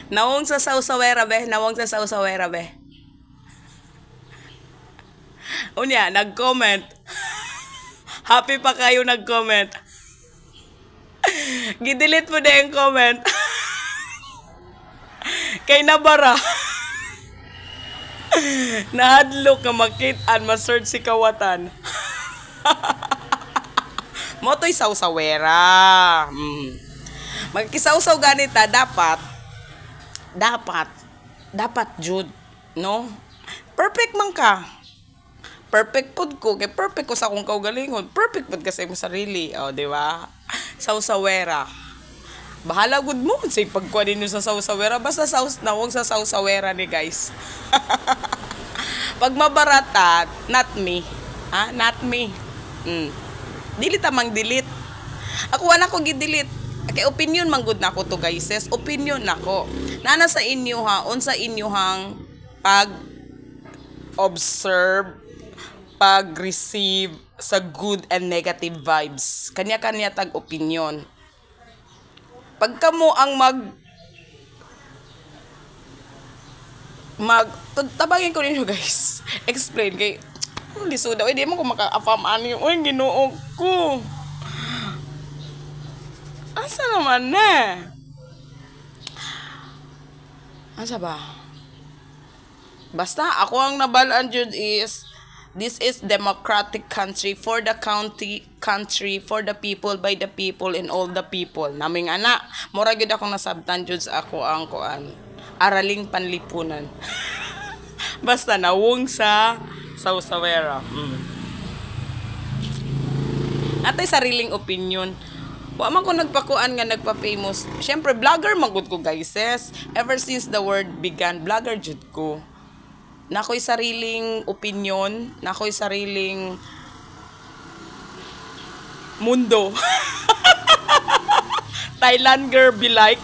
Nawong sa sausawera be, nawong sa sausawera be. Unya, nag-comment. Happy pa kayo nag-comment. Gidelete mo na yung comment. Kay nabara. Nahadlok ka makitaan, ma-search si kawatan. Moto'y sausawera. Magkisawsaw ganita, dapat, Jude, no? Perfect man ka. Perfect pod ko, kay perfect ko sa akong kaugalingon. Perfect pod kasi mo sarili, di ba? Sausawera. Bahala gud mo sa pagkuha ninyo sa sausawera. Basta nawong sa sausawera ni guys. Pag mabarata, not me. Not me. Delete amang delete. Ako wala ko gi-delete. Kay opinion man gud nako to guys. Opinion nako. Nana sa inyo unsa inyohang pag-observe, pag-receive sa good and negative vibes. Kanya-kanya tag opinion. Pag kamo ang tabangin ko ninyo guys. Explain kay liso daw, di mo ko maka-afam ani. Uy, Ginoo ko. Asa naman na? Asa ba? Basta ako ang nabalaan jud is this is democratic country for the country for the people by the people and all the people. Naming ana, mura gyud akong nasabtan jud sa ako ang kuan. Araling panlipunan. Basta nawong sa sausawera. Atay sariling opinion. Wa man ko nagpakuan nga nagpa-famous. Syempre vlogger magud ko guys. Ever since the word began, vlogger jud ko. Nakoy sariling opinion, nakoy sariling mundo. Thailand girl be like.